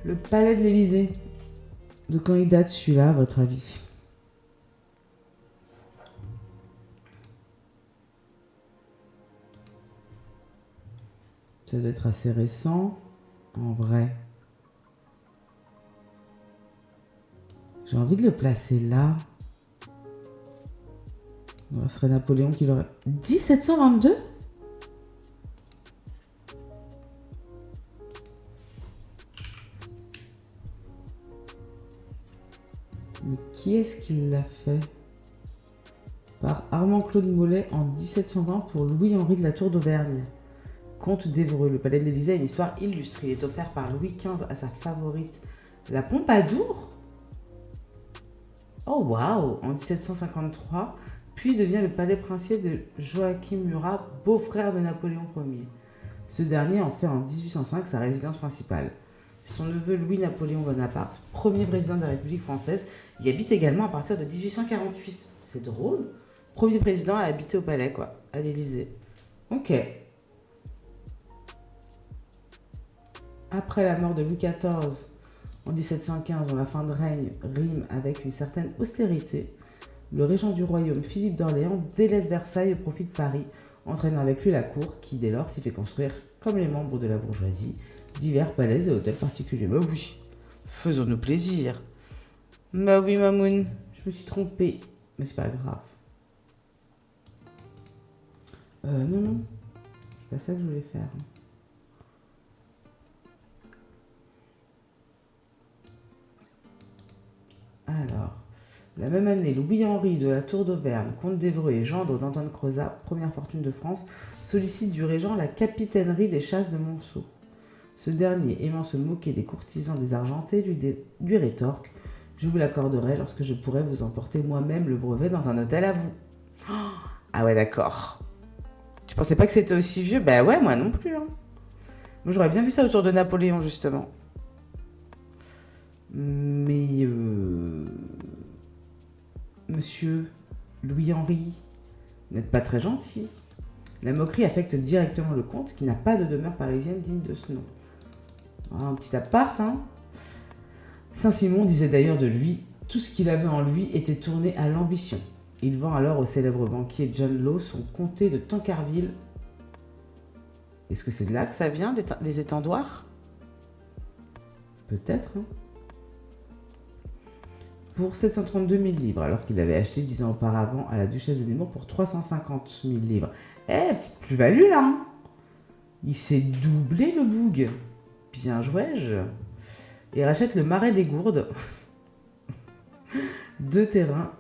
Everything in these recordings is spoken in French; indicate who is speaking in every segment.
Speaker 1: Le palais de l'Élysée. De quand il date celui-là, à votre avis? Ça doit être assez récent, en vrai. J'ai envie de le placer là. Ce serait Napoléon qui l'aurait... 1722? Mais qui est-ce qui l'a fait? Par Armand-Claude Mollet en 1720 pour Louis-Henri de la Tour d'Auvergne. Comte d'Évreux, le palais de l'Élysée a une histoire illustre. Il est offert par Louis XV à sa favorite, la Pompadour. Oh waouh, en 1753, puis devient le palais princier de Joachim Murat, beau-frère de Napoléon Ier. Ce dernier en fait en 1805 sa résidence principale. Son neveu Louis-Napoléon Bonaparte, premier président de la République française, y habite également à partir de 1848. C'est drôle. Premier président à habiter au palais, quoi, à l'Élysée. Ok. Après la mort de Louis XIV en 1715, dont la fin de règne rime avec une certaine austérité, le régent du royaume Philippe d'Orléans délaisse Versailles au profit de Paris, entraînant avec lui la cour qui, dès lors, s'y fait construire, comme les membres de la bourgeoisie, divers palais et hôtels particuliers. Bah oui, faisons-nous plaisir. Bah oui, Mamoun, je me suis trompée, mais c'est pas grave. Non, c'est pas ça que je voulais faire. Alors, la même année, Louis-Henri de la Tour d'Auvergne, comte d'Évreux et gendre d'Antoine Crozat, première fortune de France, sollicite du régent la capitainerie des chasses de Monceau. Ce dernier, aimant se moquer des courtisans désargentés, lui rétorque « Je vous l'accorderai lorsque je pourrai vous emporter moi-même le brevet dans un hôtel à vous. » Ah ouais, d'accord. Tu pensais pas que c'était aussi vieux? Bah ouais, moi non plus. Hein. Moi j'aurais bien vu ça autour de Napoléon, justement. Mais... Monsieur Louis-Henri, vous n'êtes pas très gentil. La moquerie affecte directement le comte, qui n'a pas de demeure parisienne digne de ce nom. Un petit appart, hein. Saint-Simon disait d'ailleurs de lui, tout ce qu'il avait en lui était tourné à l'ambition. Il vend alors au célèbre banquier John Law son comté de Tancarville. Est-ce que c'est de là que ça vient, les étendoirs? Peut-être, hein. Pour 732 000 livres, alors qu'il avait acheté 10 ans auparavant à la duchesse de Nemours pour 350 000 livres. Eh, petite plus-value là, hein. Il s'est doublé le boug. Bien joué-je. Et rachète le Marais des Gourdes, 2 terrains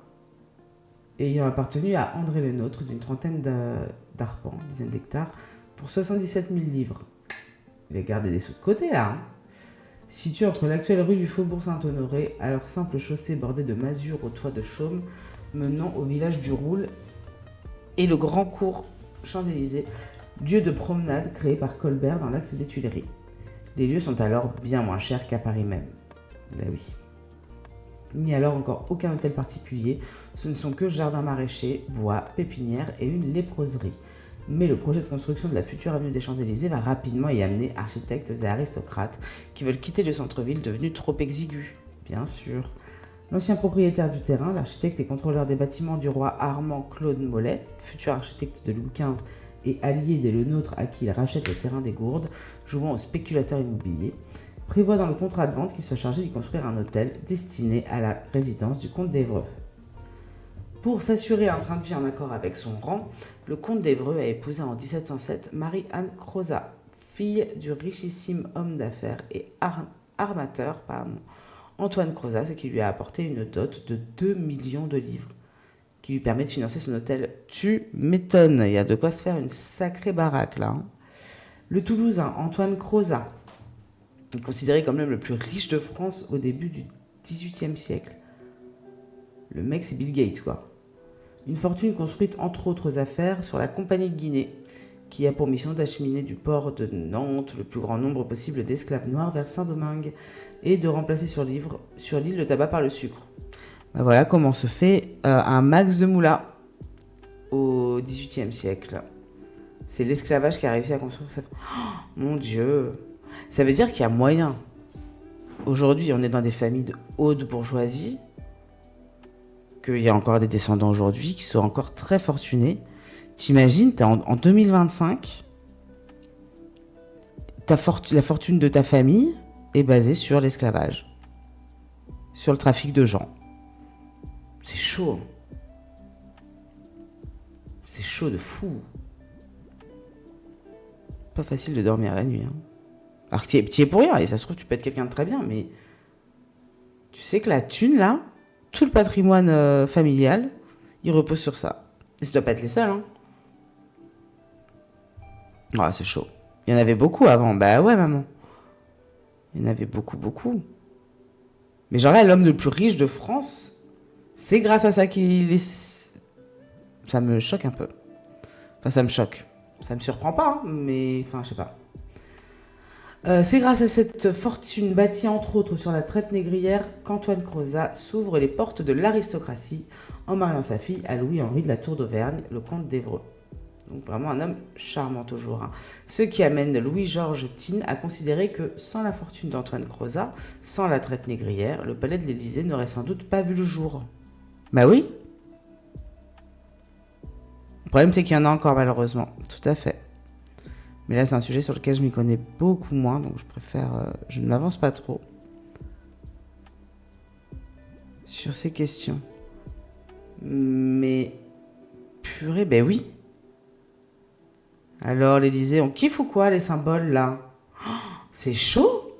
Speaker 1: ayant appartenu à André Le Nôtre d'une trentaine d'arpents, dizaines d'hectares, pour 77 000 livres. Il a gardé des sous de côté là, hein. Situé entre l'actuelle rue du Faubourg Saint-Honoré, alors simple chaussée bordée de masures au toit de chaume, menant au village du Roule, et le grand cours Champs-Élysées, lieu de promenade créé par Colbert dans l'axe des Tuileries. Les lieux sont alors bien moins chers qu'à Paris même. Ben oui. Il n'y a alors encore aucun hôtel particulier, ce ne sont que jardins maraîchers, bois, pépinières et une léproserie. Mais le projet de construction de la future avenue des Champs-Élysées va rapidement y amener architectes et aristocrates qui veulent quitter le centre-ville devenu trop exigu. Bien sûr. L'ancien propriétaire du terrain, l'architecte et contrôleur des bâtiments du roi Armand-Claude Mollet, futur architecte de Louis XV et allié des Le Nôtre à qui il rachète le terrain des Gourdes, jouant au spéculateur immobilier, prévoit dans le contrat de vente qu'il soit chargé d'y construire un hôtel destiné à la résidence du comte d'Évreux. Pour s'assurer un train de vie en accord avec son rang, le comte d'Évreux a épousé en 1707 Marie-Anne Crozat, fille du richissime homme d'affaires et armateur Antoine Crozat, ce qui lui a apporté une dot de 2 millions de livres, qui lui permet de financer son hôtel. Tu m'étonnes, il y a de quoi se faire une sacrée baraque là. Hein. Le Toulousain Antoine Crozat est considéré comme l'homme le plus riche de France au début du XVIIIe siècle. Le mec c'est Bill Gates quoi. Une fortune construite entre autres affaires sur la Compagnie de Guinée, qui a pour mission d'acheminer du port de Nantes le plus grand nombre possible d'esclaves noirs vers Saint-Domingue et de remplacer sur l'île le tabac par le sucre. Ben voilà comment se fait un max de moula au XVIIIe siècle. C'est l'esclavage qui a réussi à construire ça. Oh, mon Dieu. Ça veut dire qu'il y a moyen. Aujourd'hui, on est dans des familles de haute bourgeoisie, qu'il y a encore des descendants aujourd'hui qui sont encore très fortunés. T'imagines, t'es en 2025, la fortune de ta famille est basée sur l'esclavage, sur le trafic de gens. C'est chaud. C'est chaud de fou. Pas facile de dormir la nuit. Hein. Alors que t'y es pour rien, et ça se trouve, tu peux être quelqu'un de très bien, mais tu sais que la thune, là, tout le patrimoine familial, il repose sur ça. Et ça doit pas être les seuls, hein. Ah, c'est chaud. Il y en avait beaucoup avant. Bah ouais, maman. Il y en avait beaucoup, beaucoup. Mais genre là, l'homme le plus riche de France, c'est grâce à ça qu'il est... Ça me choque un peu. Enfin, ça me choque. Ça me surprend pas, hein, mais... Enfin, je sais pas. C'est grâce à cette fortune bâtie entre autres sur la traite négrière qu'Antoine Crozat s'ouvre les portes de l'aristocratie en mariant sa fille à Louis-Henri de la Tour d'Auvergne, le comte d'Évreux. Donc vraiment un homme charmant toujours. Hein. Ce qui amène Louis-Georges Tine à considérer que sans la fortune d'Antoine Crozat, sans la traite négrière, le palais de l'Élysée n'aurait sans doute pas vu le jour. Bah oui. Le problème c'est qu'il y en a encore malheureusement, tout à fait. Mais là c'est un sujet sur lequel je m'y connais beaucoup moins, donc je préfère... je ne m'avance pas trop sur ces questions. Mais... Purée, ben oui. Alors l'Élysée, on kiffe ou quoi les symboles là? Oh, c'est chaud.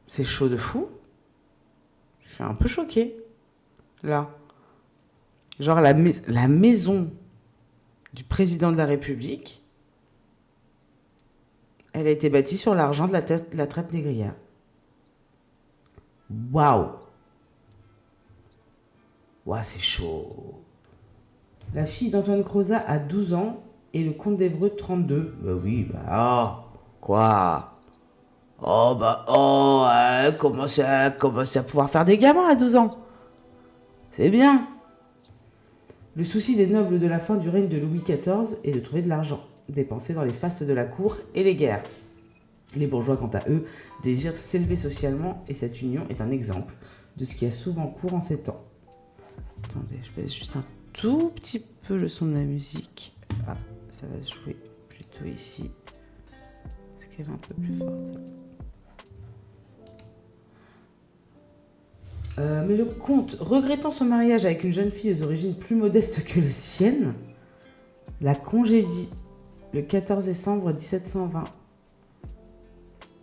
Speaker 1: C'est chaud de fou. Je suis un peu choquée. Là. Genre la maison du président de la République, elle a été bâtie sur l'argent de la traite négrière. Waouh. Waouh, c'est chaud. La fille d'Antoine Crozat a 12 ans et le comte d'Évreux 32. Bah oui, bah quoi? Oh bah commence à pouvoir faire des gamins à 12 ans. C'est bien. Le souci des nobles de la fin du règne de Louis XIV est de trouver de l'argent, dépensé dans les fastes de la cour et les guerres. Les bourgeois, quant à eux, désirent s'élever socialement et cette union est un exemple de ce qui a souvent cours en ces temps. Attendez, je baisse juste un tout petit peu le son de la musique. Ah, ça va se jouer plutôt ici. Est-ce qu'elle est un peu plus forte? Mais le comte, regrettant son mariage avec une jeune fille aux origines plus modestes que les siennes, la congédie le 14 décembre 1720,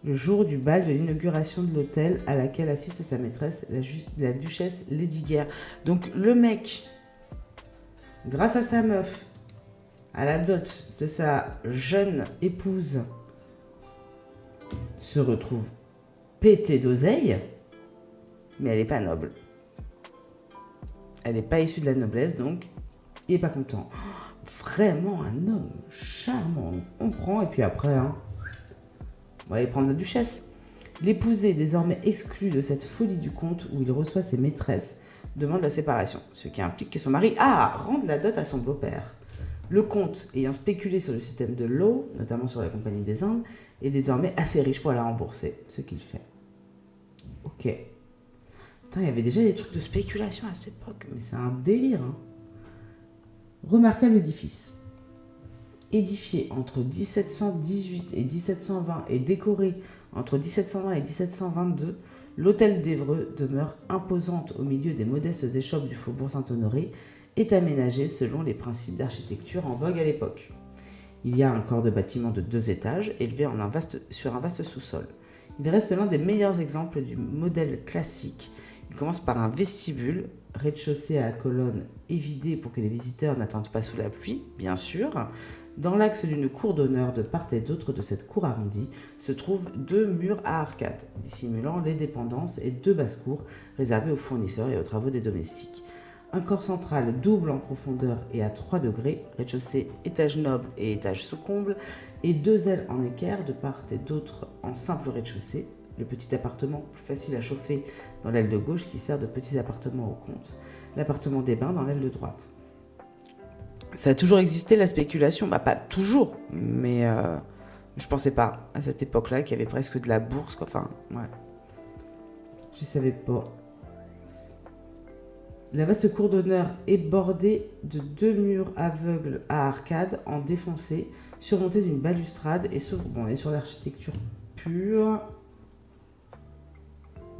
Speaker 1: le jour du bal de l'inauguration de l'hôtel à laquelle assiste sa maîtresse, la duchesse Lesdiguières. Donc le mec, grâce à sa meuf, à la dot de sa jeune épouse, se retrouve pété d'oseille, mais elle n'est pas noble. Elle n'est pas issue de la noblesse, donc il n'est pas content. Vraiment un homme charmant. On prend, et puis après, on va aller prendre la duchesse. L'épousé, désormais exclu de cette folie du comte où il reçoit ses maîtresses, demande la séparation, ce qui implique que son mari rende la dot à son beau-père. Le comte, ayant spéculé sur le système de l'eau, notamment sur la Compagnie des Indes, est désormais assez riche pour la rembourser, ce qu'il fait. Ok. Putain, il y avait déjà des trucs de spéculation à cette époque, mais c'est un délire. Hein. Remarquable édifice. Édifié entre 1718 et 1720 et décoré entre 1720 et 1722, l'hôtel d'Évreux demeure imposante au milieu des modestes échoppes du faubourg Saint-Honoré, est aménagé selon les principes d'architecture en vogue à l'époque. Il y a un corps de bâtiment de 2 étages élevé sur un vaste sous-sol. Il reste l'un des meilleurs exemples du modèle classique. Il commence par un vestibule, rez-de-chaussée à colonnes évidées pour que les visiteurs n'attendent pas sous la pluie, bien sûr. Dans l'axe d'une cour d'honneur de part et d'autre de cette cour arrondie se trouvent 2 murs à arcades, dissimulant les dépendances et 2 basses-cours réservées aux fournisseurs et aux travaux des domestiques. Un corps central double en profondeur et à 3 degrés, rez-de-chaussée, étage noble et étage sous-comble, et 2 ailes en équerre de part et d'autre en simple rez-de-chaussée, le petit appartement plus facile à chauffer dans l'aile de gauche qui sert de petits appartements au comte, l'appartement des bains dans l'aile de droite. Ça a toujours existé la spéculation, pas toujours, mais Je pensais pas à cette époque-là qu'il y avait presque de la bourse, quoi. Enfin, ouais. Je savais pas. La vaste cour d'honneur est bordée de 2 murs aveugles à arcades en défoncé, surmontés d'une balustrade et s'ouvre. Bon, on est sur l'architecture pure.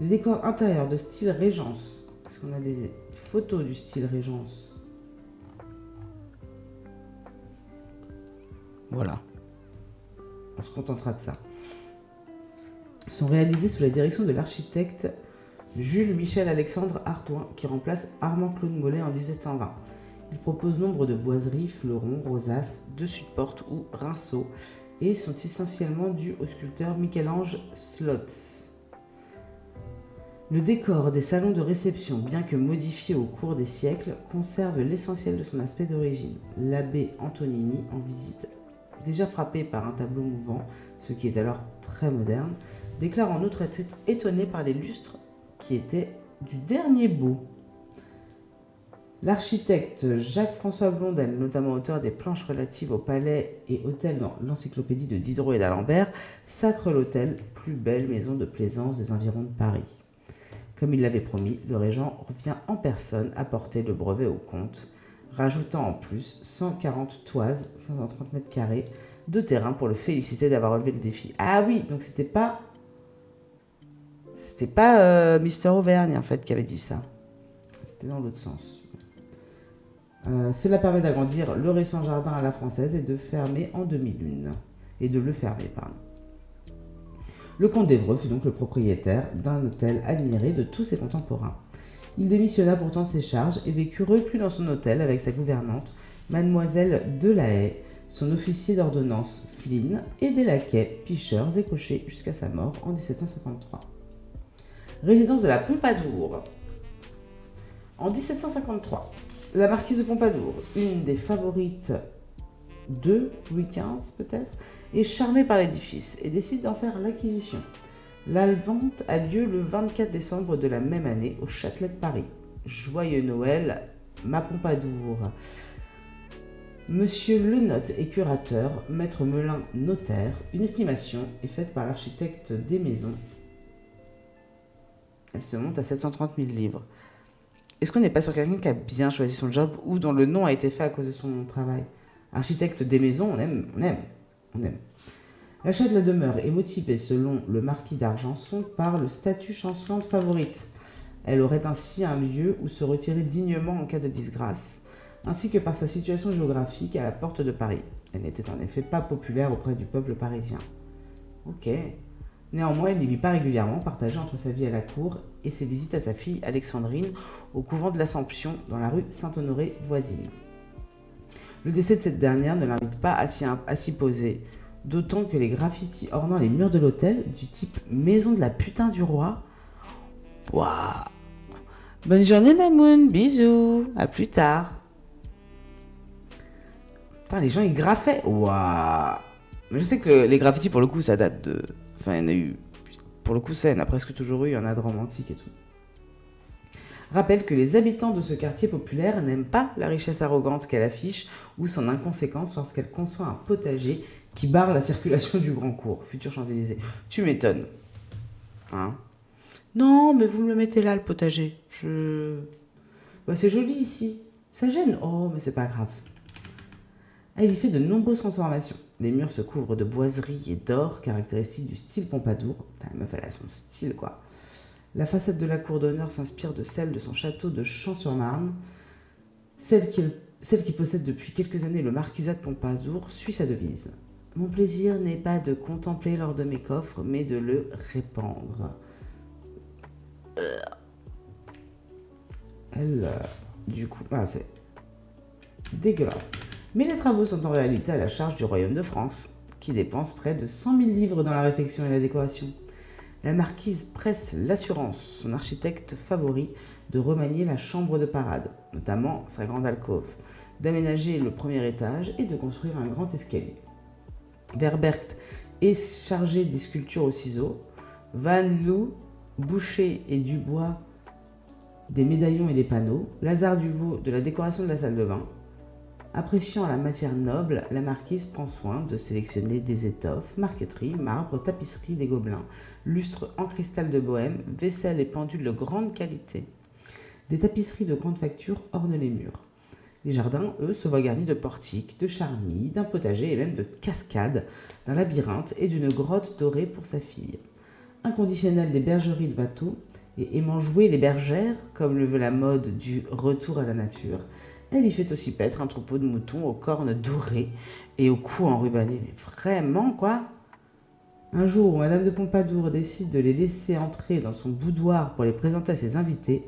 Speaker 1: Les décors intérieurs de style Régence. Est-ce qu'on a des photos du style Régence? Voilà. On se contentera de ça. Sont réalisés sous la direction de l'architecte Jules Michel Alexandre Ardouin, qui remplace Armand Claude Mollet en 1720. Il propose nombre de boiseries, fleurons, rosaces, dessus-de-porte ou rinceaux, et sont essentiellement dus au sculpteur Michel-Ange Slotz. Le décor des salons de réception, bien que modifié au cours des siècles, conserve l'essentiel de son aspect d'origine. L'abbé Antonini, en visite, déjà frappé par un tableau mouvant, ce qui est alors très moderne, déclare en outre être étonné par les lustres qui étaient du dernier bout. L'architecte Jacques-François Blondel, notamment auteur des planches relatives au palais et hôtels dans l'encyclopédie de Diderot et d'Alembert, sacre l'hôtel, plus belle maison de plaisance des environs de Paris. Comme il l'avait promis, le régent revient en personne apporter le brevet au comte, rajoutant en plus 140 toises, 530 mètres carrés, de terrain pour le féliciter d'avoir relevé le défi. Ah oui, donc c'était pas Mister Auvergne en fait qui avait dit ça. C'était dans l'autre sens. Cela permet d'agrandir le récent jardin à la française et de fermer en demi-lune. Et de le fermer, pardon. Le comte d'Évreux fut donc le propriétaire d'un hôtel admiré de tous ses contemporains. Il démissionna pourtant de ses charges et vécut reclus dans son hôtel avec sa gouvernante, mademoiselle Delahaye, son officier d'ordonnance Flynn et des laquais, picheurs et cochers jusqu'à sa mort en 1753. Résidence de la Pompadour. En 1753, la marquise de Pompadour, une des favorites de Louis XV peut-être, est charmée par l'édifice et décide d'en faire l'acquisition. La vente a lieu le 24 décembre de la même année au Châtelet de Paris. Joyeux Noël, ma Pompadour. Monsieur Lenotte est curateur, Maître Melun notaire. Une estimation est faite par l'architecte des maisons. Elle se monte à 730 000 livres. Est-ce qu'on n'est pas sur quelqu'un qui a bien choisi son job ou dont le nom a été fait à cause de son travail? Architecte des maisons, on aime. L'achat de la demeure est motivé, selon le marquis d'Argenson, par le statut chancelante favorite. Elle aurait ainsi un lieu où se retirer dignement en cas de disgrâce, ainsi que par sa situation géographique à la porte de Paris. Elle n'était en effet pas populaire auprès du peuple parisien. Ok. Néanmoins, elle n'y vit pas régulièrement, partagée entre sa vie à la cour et ses visites à sa fille Alexandrine au couvent de l'Assomption dans la rue Saint-Honoré voisine. Le décès de cette dernière ne l'invite pas à s'y poser, d'autant que les graffitis ornant les murs de l'hôtel, du type Maison de la putain du roi. Waouh! Bonne journée Mamoun, bisous, à plus tard. Putain, les gens ils graffaient. Waouh! Je sais que les graffitis pour le coup ça date de. Enfin, il y en a eu. Pour le coup, ça, il y en a presque toujours eu, il y en a de romantiques et tout. Rappelle que les habitants de ce quartier populaire n'aiment pas la richesse arrogante qu'elle affiche ou son inconséquence lorsqu'elle conçoit un potager qui barre la circulation du Grand Cours, futur Champs-Élysées. Tu m'étonnes. Hein? Non, mais vous me le mettez là, le potager. Bah, c'est joli ici. Ça gêne. Oh, mais c'est pas grave. Elle y fait de nombreuses transformations. Les murs se couvrent de boiseries et d'or, caractéristiques du style Pompadour. La meuf, elle a son style, quoi. La façade de la cour d'honneur s'inspire de celle de son château de Champs-sur-Marne. Celle qui possède depuis quelques années le marquisat de Pompadour suit sa devise. Mon plaisir n'est pas de contempler l'or de mes coffres, mais de le répandre. Du coup, c'est dégueulasse. Mais les travaux sont en réalité à la charge du royaume de France, qui dépense près de 100 000 livres dans la réfection et la décoration. La marquise presse l'assurance, son architecte favori, de remanier la chambre de parade, notamment sa grande alcôve, d'aménager le premier étage et de construire un grand escalier. Verbergt est chargé des sculptures au ciseau, Van Loo, Boucher et Dubois des médaillons et des panneaux, Lazare Duvaux de la décoration de la salle de bain. Appréciant la matière noble, la marquise prend soin de sélectionner des étoffes, marqueterie, marbre, tapisserie des Gobelins, lustres en cristal de Bohême, vaisselle et pendules de grande qualité. Des tapisseries de grande facture ornent les murs. Les jardins, eux, se voient garnis de portiques, de charmilles, d'un potager et même de cascades, d'un labyrinthe et d'une grotte dorée pour sa fille. Inconditionnelle des bergeries de Watteau et aimant jouer les bergères, comme le veut la mode du retour à la nature, elle y fait aussi paître un troupeau de moutons aux cornes dorées et au cou enrubanné. Mais vraiment, quoi? Un jour où Madame de Pompadour décide de les laisser entrer dans son boudoir pour les présenter à ses invités,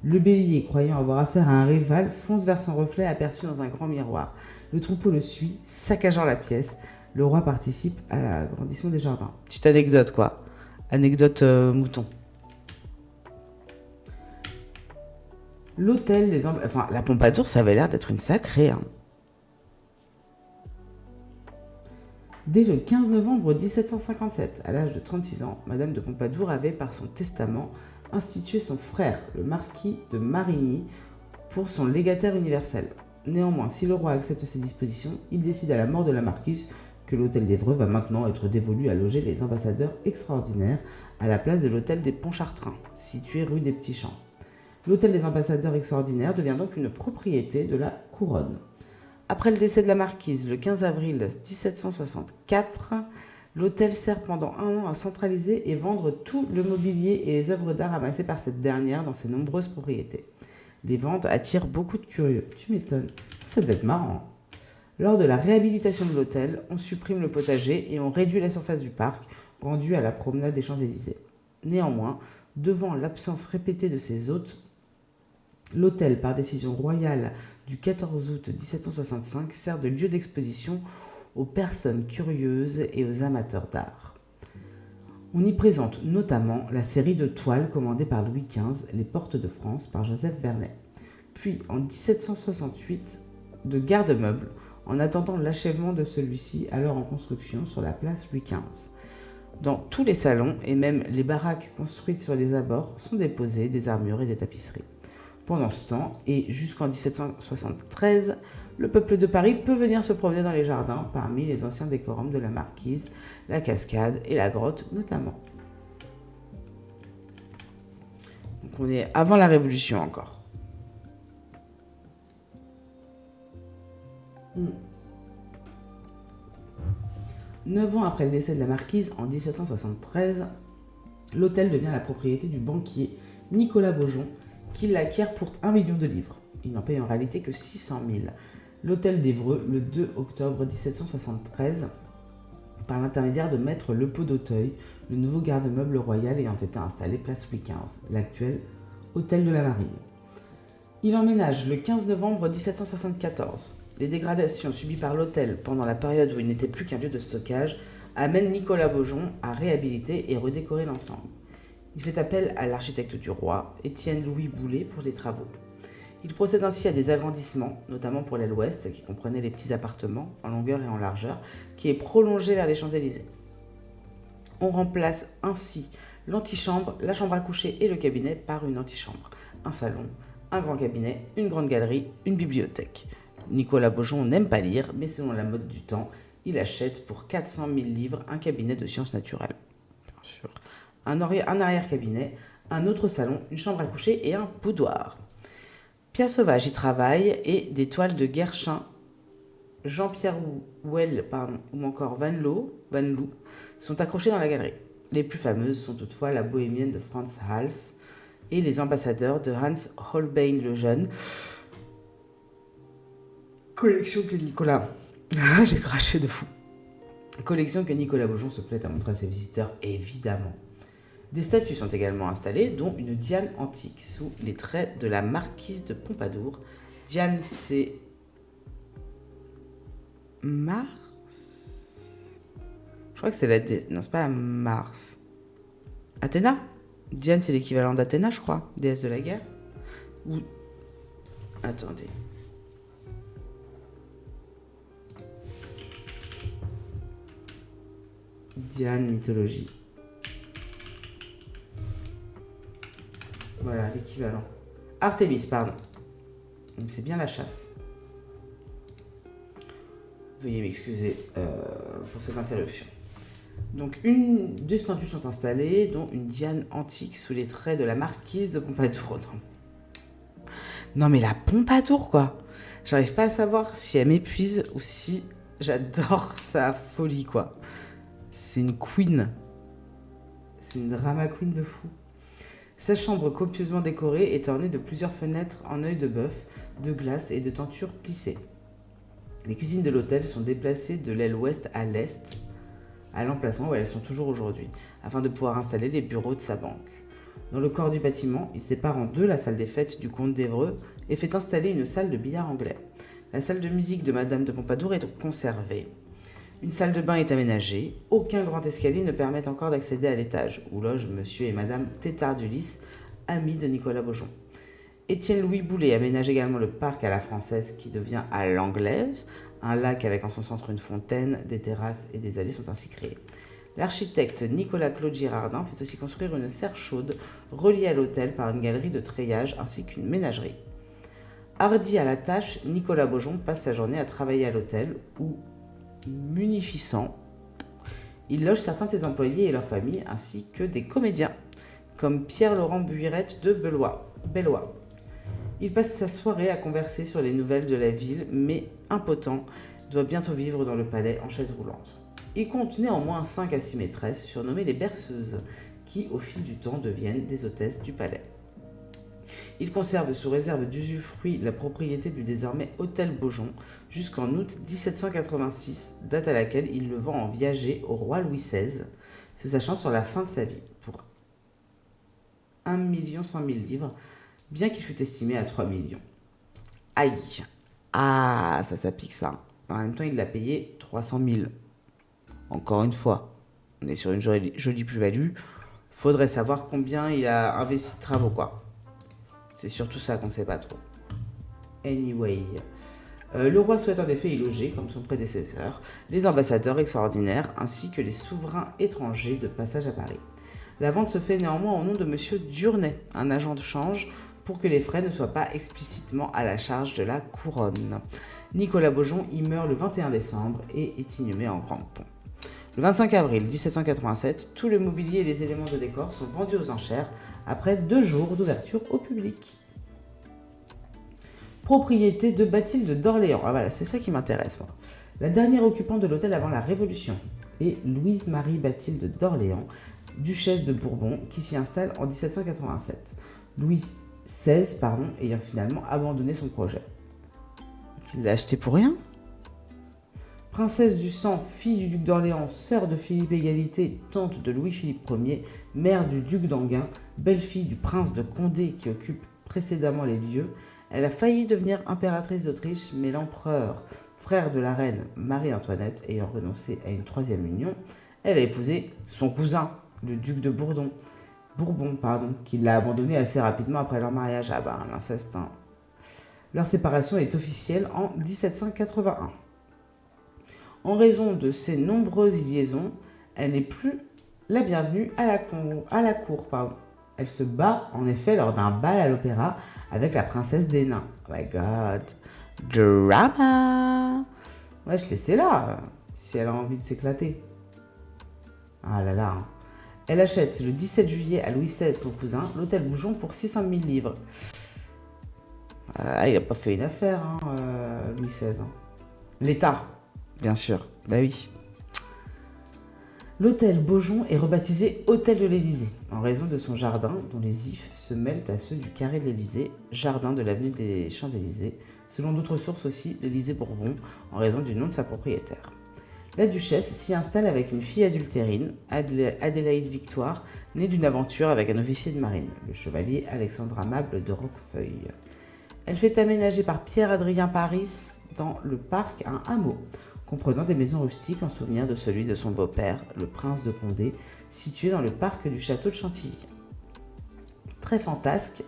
Speaker 1: le bélier, croyant avoir affaire à un rival, fonce vers son reflet aperçu dans un grand miroir. Le troupeau le suit, saccageant la pièce. Le roi participe à l'agrandissement des jardins. Petite anecdote, quoi. Anecdote mouton. L'hôtel des Enfin, la Pompadour, ça avait l'air d'être une sacrée. Hein. Dès le 15 novembre 1757, à l'âge de 36 ans, Madame de Pompadour avait, par son testament, institué son frère, le marquis de Marigny, pour son légataire universel. Néanmoins, si le roi accepte ces dispositions, il décide à la mort de la marquise que l'hôtel d'Évreux va maintenant être dévolu à loger les ambassadeurs extraordinaires à la place de l'hôtel des Pontchartrain, situé rue des Petits Champs. L'hôtel des ambassadeurs extraordinaires devient donc une propriété de la couronne. Après le décès de la marquise, le 15 avril 1764, l'hôtel sert pendant un an à centraliser et vendre tout le mobilier et les œuvres d'art amassées par cette dernière dans ses nombreuses propriétés. Les ventes attirent beaucoup de curieux. Tu m'étonnes. Ça devait être marrant. Lors de la réhabilitation de l'hôtel, on supprime le potager et on réduit la surface du parc, rendue à la promenade des Champs-Élysées. Néanmoins, devant l'absence répétée de ses hôtes, l'hôtel, par décision royale du 14 août 1765, sert de lieu d'exposition aux personnes curieuses et aux amateurs d'art. On y présente notamment la série de toiles commandée par Louis XV, Les Portes de France, par Joseph Vernet. Puis, en 1768, de garde-meubles, en attendant l'achèvement de celui-ci, alors en construction sur la place Louis XV. Dans tous les salons, et même les baraques construites sur les abords, sont déposées des armures et des tapisseries. Pendant ce temps, et jusqu'en 1773, le peuple de Paris peut venir se promener dans les jardins parmi les anciens décorums de la marquise, la cascade et la grotte notamment. Donc on est avant la Révolution encore. 9 ans après le décès de la marquise, en 1773, l'hôtel devient la propriété du banquier Nicolas Beaujon, qui l'acquiert pour 1 million de livres. Il n'en paye en réalité que 600 000. L'hôtel d'Évreux, le 2 octobre 1773, par l'intermédiaire de maître Lepot d'Auteuil, le nouveau garde-meuble royal ayant été installé place Louis XV, l'actuel hôtel de la Marine. Il emménage le 15 novembre 1774. Les dégradations subies par l'hôtel pendant la période où il n'était plus qu'un lieu de stockage amènent Nicolas Beaujon à réhabiliter et redécorer l'ensemble. Il fait appel à l'architecte du roi, Étienne-Louis Boulet, pour les travaux. Il procède ainsi à des agrandissements, notamment pour l'aile ouest, qui comprenait les petits appartements en longueur et en largeur, qui est prolongé vers les Champs-Élysées. On remplace ainsi l'antichambre, la chambre à coucher et le cabinet par une antichambre, un salon, un grand cabinet, une grande galerie, une bibliothèque. Nicolas Beaujon n'aime pas lire, mais selon la mode du temps, il achète pour 400 000 livres un cabinet de sciences naturelles. Bien sûr. Un arrière-cabinet, un autre salon, une chambre à coucher et un boudoir. Pierre Sauvage y travaille et des toiles de Guerchin, Jean-Pierre Well, ou encore Van Loo sont accrochées dans la galerie. Les plus fameuses sont toutefois la bohémienne de Franz Hals et les ambassadeurs de Hans Holbein le Jeune. Collection que Nicolas... J'ai craché de fou. Collection que Nicolas Beaujon se plaît à montrer à ses visiteurs, évidemment. Des statues sont également installées, dont une Diane antique sous les traits de la marquise de Pompadour. Diane, c'est Mars. Je crois que c'est la... Non, c'est pas Mars. Athéna. Diane, c'est l'équivalent d'Athéna, je crois, déesse de la guerre. Ou... Attendez. Diane, mythologie. Voilà, l'équivalent. Artémis, pardon. Donc c'est bien la chasse. Veuillez m'excuser pour cette interruption. Donc, deux statues sont installées, dont une Diane antique sous les traits de la marquise de Pompadour. Non mais la Pompadour, quoi. J'arrive pas à savoir si elle m'épuise ou si j'adore sa folie, quoi. C'est une queen. C'est une drama queen de fou. Sa chambre copieusement décorée est ornée de plusieurs fenêtres en œil de bœuf, de glace et de tentures plissées. Les cuisines de l'hôtel sont déplacées de l'aile ouest à l'est, à l'emplacement où elles sont toujours aujourd'hui, afin de pouvoir installer les bureaux de sa banque. Dans le corps du bâtiment, il sépare en deux la salle des fêtes du comte d'Évreux et fait installer une salle de billard anglais. La salle de musique de Madame de Pompadour est conservée. Une salle de bain est aménagée. Aucun grand escalier ne permet encore d'accéder à l'étage, où logent Monsieur et Madame Tétard-Dulis, amis de Nicolas Beaujon. Étienne Louis Boulet aménage également le parc à la française qui devient à l'anglaise. Un lac avec en son centre une fontaine, des terrasses et des allées sont ainsi créés. L'architecte Nicolas-Claude Girardin fait aussi construire une serre chaude reliée à l'hôtel par une galerie de treillage ainsi qu'une ménagerie. Hardi à la tâche, Nicolas Beaujon passe sa journée à travailler à l'hôtel où, munificent, il loge certains de ses employés et leurs familles ainsi que des comédiens comme Pierre-Laurent Buirette de Bellois. Il passe sa soirée à converser sur les nouvelles de la ville, mais impotent, doit bientôt vivre dans le palais en chaise roulante. Il compte néanmoins 5 à 6 maîtresses, surnommées les berceuses, qui au fil du temps deviennent des hôtesses du palais. Il conserve sous réserve d'usufruit la propriété du désormais hôtel Beaujon jusqu'en août 1786, date à laquelle il le vend en viager au roi Louis XVI, se sachant sur la fin de sa vie, pour 1 100 000 livres, bien qu'il fût estimé à 3 millions. Aïe! Ah, ça pique ça. En même temps, il l'a payé 300 000. Encore une fois, on est sur une jolie plus-value. Faudrait savoir combien il a investi de travaux, quoi. C'est surtout ça qu'on ne sait pas trop. Anyway, le roi souhaite en effet y loger, comme son prédécesseur, les ambassadeurs extraordinaires ainsi que les souverains étrangers de passage à Paris. La vente se fait néanmoins au nom de Monsieur Durnay, un agent de change, pour que les frais ne soient pas explicitement à la charge de la couronne. Nicolas Beaujon y meurt le 21 décembre et est inhumé en grande pompe. Le 25 avril 1787, tout le mobilier et les éléments de décor sont vendus aux enchères après 2 jours d'ouverture au public. Propriété de Bathilde d'Orléans. Ah voilà, c'est ça qui m'intéresse, moi. La dernière occupante de l'hôtel avant la Révolution est Louise-Marie Bathilde d'Orléans, duchesse de Bourbon, qui s'y installe en 1787. Louis XVI, ayant finalement abandonné son projet. Il l'a acheté pour rien ? Princesse du sang, fille du duc d'Orléans, sœur de Philippe Égalité, tante de Louis-Philippe Ier, mère du duc d'Enghien, belle-fille du prince de Condé qui occupe précédemment les lieux, elle a failli devenir impératrice d'Autriche, mais l'empereur, frère de la reine Marie-Antoinette, ayant renoncé à une 3e union, elle a épousé son cousin, le duc de Bourbon, qui l'a abandonné assez rapidement après leur mariage. Ah ben, l'inceste, hein. Leur séparation est officielle en 1781. En raison de ces nombreuses liaisons, elle n'est plus la bienvenue à la cour. Elle se bat en effet lors d'un bal à l'opéra avec la princesse des nains. Oh my god, drama. Ouais, je laissais là, si elle a envie de s'éclater. Ah là là. Elle achète le 17 juillet à Louis XVI, son cousin, l'hôtel Beaujon pour 600 000 livres. Il n'a pas fait une affaire, Louis XVI. L'État. Bien sûr, bah oui. L'hôtel Beaujon est rebaptisé Hôtel de l'Élysée, en raison de son jardin dont les ifs se mêlent à ceux du carré de l'Élysée, jardin de l'avenue des Champs-Élysées, selon d'autres sources aussi l'Élysée Bourbon, en raison du nom de sa propriétaire. La duchesse s'y installe avec une fille adultérine, Adélaïde Victoire, née d'une aventure avec un officier de marine, le chevalier Alexandre Amable de Roquefeuille. Elle fait aménager par Pierre-Adrien Paris dans le parc un hameau, comprenant des maisons rustiques en souvenir de celui de son beau-père, le prince de Condé, situé dans le parc du château de Chantilly. Très fantasque,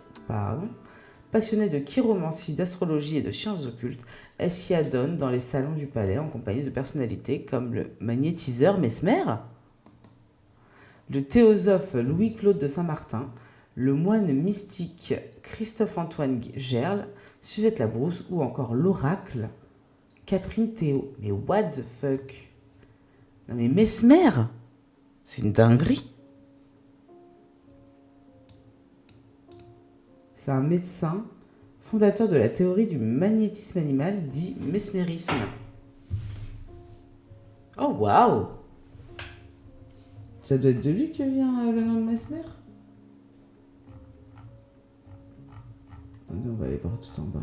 Speaker 1: passionnée de chiromancie, d'astrologie et de sciences occultes, elle s'y adonne dans les salons du palais en compagnie de personnalités comme le magnétiseur Mesmer, le théosophe Louis-Claude de Saint-Martin, le moine mystique Christophe-Antoine Gerle, Suzette Labrousse ou encore l'oracle Catherine Théo. Mais what the fuck? Non mais Mesmer, c'est une dinguerie. C'est un médecin, fondateur de la théorie du magnétisme animal, dit mesmérisme. Oh waouh! Ça doit être de lui que vient le nom de Mesmer? Attendez, on va aller voir tout en bas.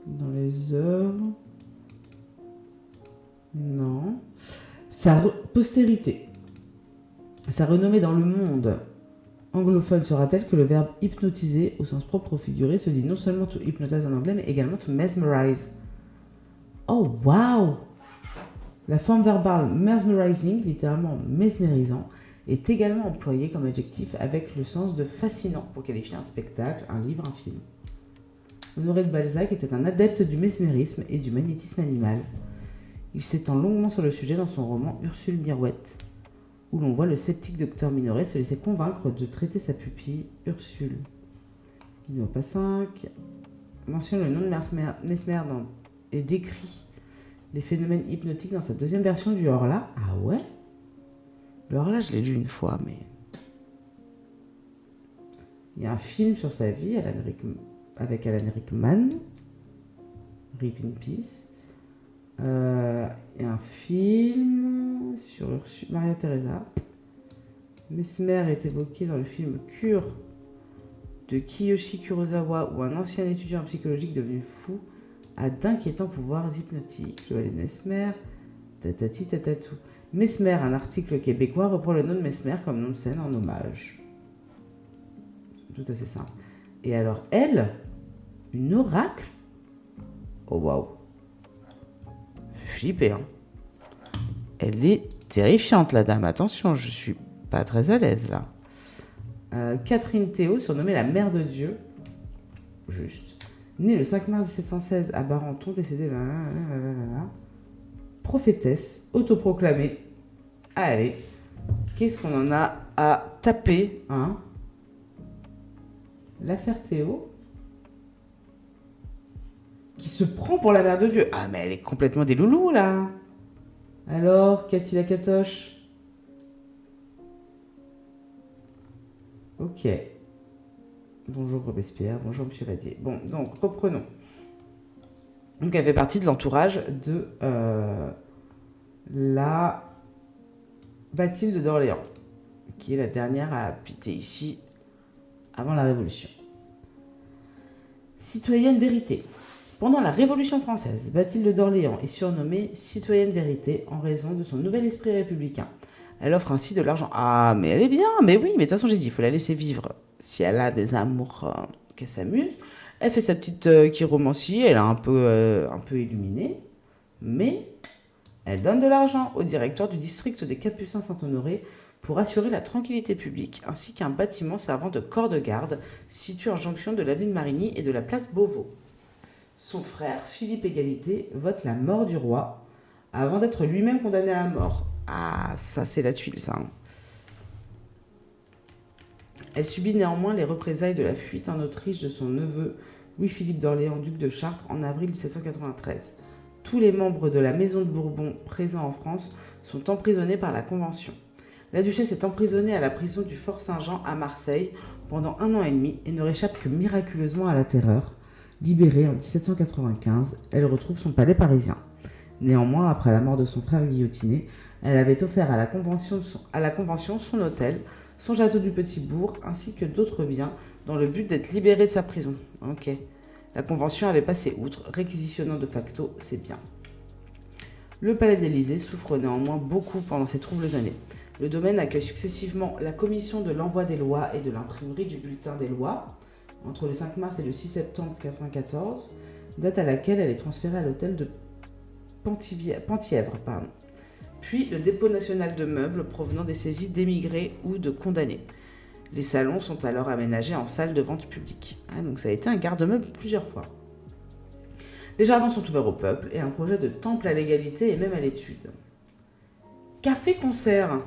Speaker 1: Dans les œuvres. Non. Sa postérité. Sa renommée dans le monde anglophone sera telle que le verbe hypnotiser, au sens propre ou figuré, se dit non seulement to hypnotize en anglais, mais également to mesmerize. Oh wow! La forme verbale mesmerizing, littéralement mesmérisant, est également employée comme adjectif avec le sens de fascinant pour qualifier un spectacle, un livre, un film. Honoré de Balzac était un adepte du mesmérisme et du magnétisme animal. Il s'étend longuement sur le sujet dans son roman Ursule Mirouette, où l'on voit le sceptique docteur Minoret se laisser convaincre de traiter sa pupille Ursule. Numéro pas 5 mentionne le nom de Mesmer et décrit les phénomènes hypnotiques dans sa deuxième version du Horla. Ah ouais? Le Horla, je l'ai lu une fois, mais... Il y a un film sur sa vie avec Alan Rickman. Rip in Peace. Il y a un film sur Maria Teresa. Mesmer est évoqué dans le film Cure de Kiyoshi Kurosawa, où un ancien étudiant en psychologie devenu fou a d'inquiétants pouvoirs hypnotiques. Joël Mesmer, tatati tatatou. Mesmer, un article québécois, reprend le nom de Mesmer comme nom de scène en hommage. Tout assez simple. Et alors, elle, une oracle? Oh waouh! Fait flipper, hein. Elle est terrifiante, la dame. Attention, je suis pas très à l'aise là. Catherine Théo, surnommée la Mère de Dieu. Juste. Née le 5 mars 1716 à Barenton, décédée... Prophétesse, autoproclamée. Allez, qu'est-ce qu'on en a à taper, hein? L'affaire Théo, qui se prend pour la Mère de Dieu. Ah, mais elle est complètement des loulous, là. Alors, qu'a-t-il la catoche? Ok. Bonjour Robespierre, bonjour Monsieur Vadier. Bon, donc, reprenons. Donc, elle fait partie de l'entourage de la Bathilde d'Orléans, qui est la dernière à habiter ici avant la Révolution. Citoyenne vérité. Pendant la Révolution française, Bathilde d'Orléans est surnommée citoyenne vérité en raison de son nouvel esprit républicain. Elle offre ainsi de l'argent. Ah, mais elle est bien, mais oui, mais de toute façon, j'ai dit, il faut la laisser vivre. Si elle a des amours qu'elle s'amuse, elle fait sa petite chiromancie, elle est un peu illuminée, mais elle donne de l'argent au directeur du district des Capucins Saint-Honoré pour assurer la tranquillité publique, ainsi qu'un bâtiment servant de corps de garde situé en jonction de l'avenue de Marigny et de la place Beauvau. Son frère, Philippe Égalité, vote la mort du roi avant d'être lui-même condamné à mort. Ah, ça c'est la tuile, ça. Elle subit néanmoins les représailles de la fuite en Autriche de son neveu Louis-Philippe d'Orléans, duc de Chartres, en avril 1793. Tous les membres de la maison de Bourbon présents en France sont emprisonnés par la Convention. La duchesse est emprisonnée à la prison du Fort Saint-Jean à Marseille pendant 1 an et demi et ne réchappe que miraculeusement à la terreur. Libérée en 1795, elle retrouve son palais parisien. Néanmoins, après la mort de son frère guillotiné, elle avait offert à la Convention son hôtel, son château du Petit-Bourg, ainsi que d'autres biens, dans le but d'être libérée de sa prison. Ok. La Convention avait passé outre, réquisitionnant de facto ses biens. Le palais d'Élysée souffre néanmoins beaucoup pendant ces troubles années. Le domaine accueille successivement la commission de l'envoi des lois et de l'imprimerie du bulletin des lois, entre le 5 mars et le 6 septembre 1994, date à laquelle elle est transférée à l'hôtel de Penthièvre. Puis le dépôt national de meubles provenant des saisies d'émigrés ou de condamnés. Les salons sont alors aménagés en salles de vente publique. Donc ça a été un garde-meuble plusieurs fois. Les jardins sont ouverts au peuple et un projet de temple à l'égalité est même à l'étude. Café-concert.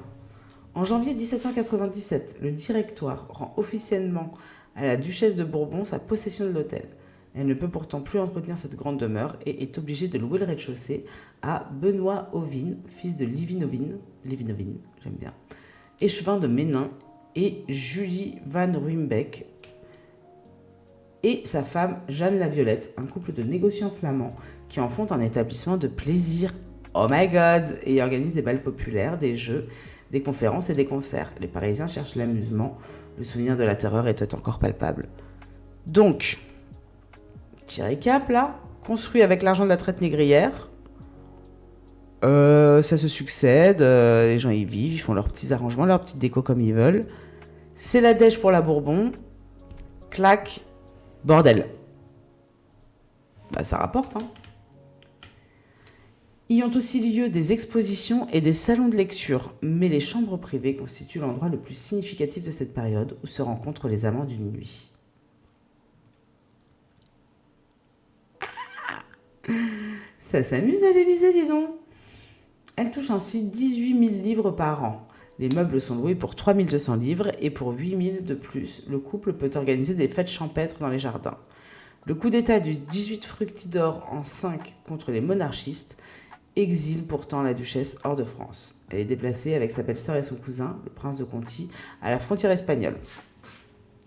Speaker 1: En janvier 1797, le Directoire rend officiellement à la duchesse de Bourbon sa possession de l'hôtel. Elle ne peut pourtant plus entretenir cette grande demeure et est obligée de louer le rez-de-chaussée à Benoît Ovine, fils de Livine, j'aime bien, échevin de Ménin, et Julie van Ruymbeck, et sa femme Jeanne la Violette, un couple de négociants flamands qui en font un établissement de plaisir. Oh my god! Et y organisent des balles populaires, des jeux, des conférences et des concerts. Les Parisiens cherchent l'amusement, le souvenir de la terreur était encore palpable. Donc, petit récap là, construit avec l'argent de la traite négrière, ça se succède, les gens y vivent, ils font leurs petits arrangements, leurs petites décos comme ils veulent. C'est la dèche pour la Bourbon, clac, bordel. Bah ça rapporte, hein. Y ont aussi lieu des expositions et des salons de lecture, mais les chambres privées constituent l'endroit le plus significatif de cette période où se rencontrent les amants d'une nuit. Ça s'amuse à l'Élysée, disons. Elle touche ainsi 18 000 livres par an. Les meubles sont loués pour 3 200 livres et pour 8 000 de plus, le couple peut organiser des fêtes champêtres dans les jardins. Le coup d'État du 18 Fructidor en 5 contre les monarchistes exile pourtant la duchesse hors de France. Elle est déplacée avec sa belle-sœur et son cousin, le prince de Conti, à la frontière espagnole.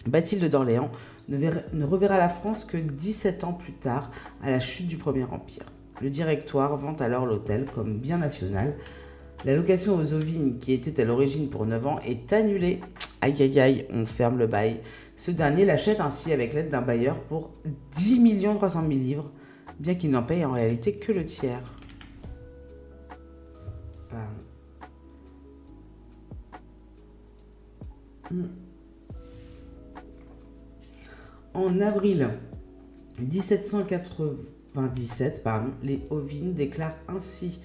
Speaker 1: Bathilde d'Orléans ne reverra la France que 17 ans plus tard, à la chute du Premier Empire. Le directoire vend alors l'hôtel comme bien national. La location aux Ovines, qui était à l'origine pour 9 ans, est annulée. Aïe aïe aïe, on ferme le bail. Ce dernier l'achète ainsi avec l'aide d'un bailleur pour 10 300 000 livres, bien qu'il n'en paye en réalité que le tiers. En avril 1797, les Ovines déclarent ainsi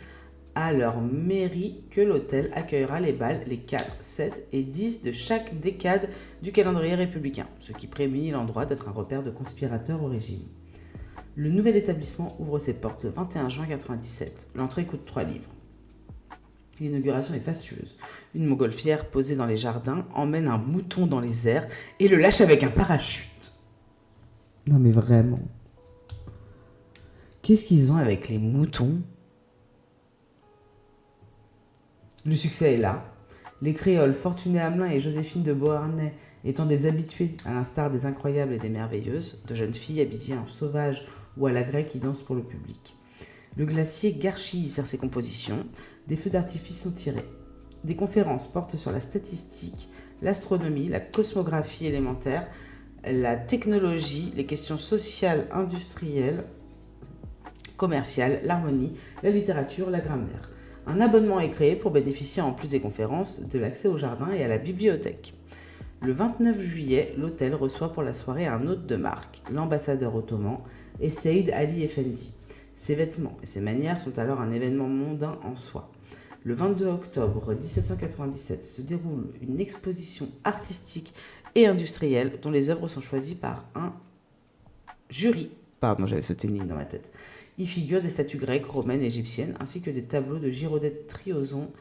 Speaker 1: à leur mairie que l'hôtel accueillera les bals les 4, 7 et 10 de chaque décade du calendrier républicain, ce qui prémunit l'endroit d'être un repère de conspirateurs au régime. Le nouvel établissement ouvre ses portes le 21 juin 1997. L'entrée coûte 3 livres. L'inauguration est fastueuse. Une montgolfière posée dans les jardins emmène un mouton dans les airs et le lâche avec un parachute. Non mais vraiment. Qu'est-ce qu'ils ont avec les moutons ? Le succès est là. Les créoles Fortuné Hamelin et Joséphine de Beauharnais étant des habitués, à l'instar des incroyables et des merveilleuses, de jeunes filles habillées en sauvage ou à la grecque qui dansent pour le public. Le glacier Garchille sert ses compositions, des feux d'artifice sont tirés. Des conférences portent sur la statistique, l'astronomie, la cosmographie élémentaire, la technologie, les questions sociales, industrielles, commerciales, l'harmonie, la littérature, la grammaire. Un abonnement est créé pour bénéficier en plus des conférences de l'accès au jardin et à la bibliothèque. Le 29 juillet, l'hôtel reçoit pour la soirée un hôte de marque, l'ambassadeur ottoman, et Saïd Ali Effendi. Ses vêtements et ses manières sont alors un événement mondain en soi. Le 22 octobre 1797 se déroule une exposition artistique et industrielle dont les œuvres sont choisies par un jury. Pardon, j'avais sauté une ligne dans ma tête. Y figurent des statues grecques, romaines, égyptiennes, ainsi que des tableaux de Girodet Triozon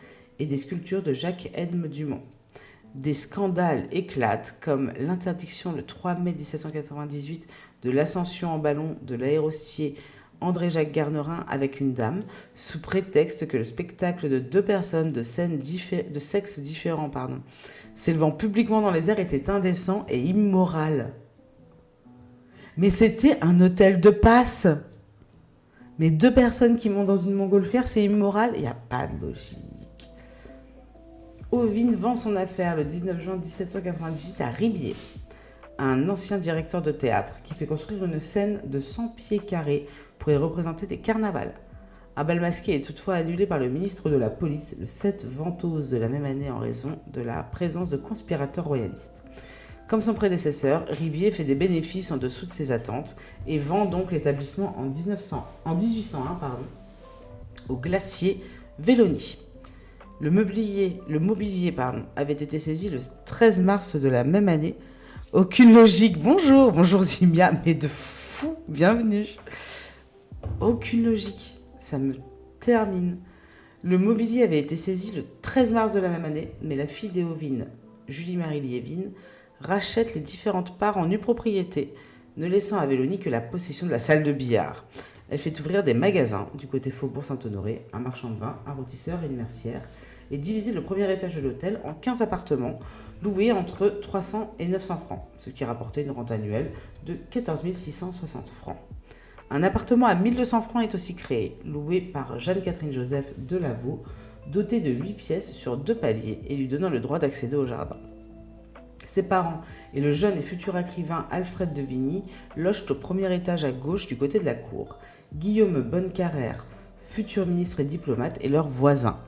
Speaker 1: et des sculptures de Jacques-Edme Dumont. Des scandales éclatent, comme l'interdiction le 3 mai 1798 de l'ascension en ballon de l'aérostier André-Jacques Garnerin avec une dame, sous prétexte que le spectacle de deux personnes de sexes différents s'élevant publiquement dans les airs était indécent et immoral. Mais c'était un hôtel de passe. Mais deux personnes qui montent dans une montgolfière, c'est immoral? Il n'y a pas de logique. Ovine vend son affaire le 19 juin 1798 à Ribier, un ancien directeur de théâtre qui fait construire une scène de 100 pieds carrés pour y représenter des carnavals. Un bal masqué est toutefois annulé par le ministre de la Police le 7 Ventose de la même année en raison de la présence de conspirateurs royalistes. Comme son prédécesseur, Ribier fait des bénéfices en dessous de ses attentes et vend donc l'établissement en 1801 au glacier Véloni. Le mobilier avait été saisi le 13 mars de la même année. Aucune logique. Bonjour Zimia, mais de fou, bienvenue. Aucune logique, ça me termine. Le mobilier avait été saisi le 13 mars de la même année, mais la fille des Ovines, Julie-Marie Liévine, rachète les différentes parts en nue propriété, ne laissant à Véloni que la possession de la salle de billard. Elle fait ouvrir des magasins du côté Faubourg Saint-Honoré, un marchand de vin, un rôtisseur et une mercière, et diviser le premier étage de l'hôtel en 15 appartements, loués entre 300 et 900 francs, ce qui rapportait une rente annuelle de 14 660 francs. Un appartement à 1200 francs est aussi créé, loué par Jeanne-Catherine Joseph de Lavaux, doté de 8 pièces sur 2 paliers et lui donnant le droit d'accéder au jardin. Ses parents et le jeune et futur écrivain Alfred de Vigny logent au premier étage à gauche du côté de la cour. Guillaume Bonnecarrère, futur ministre et diplomate, est leur voisin.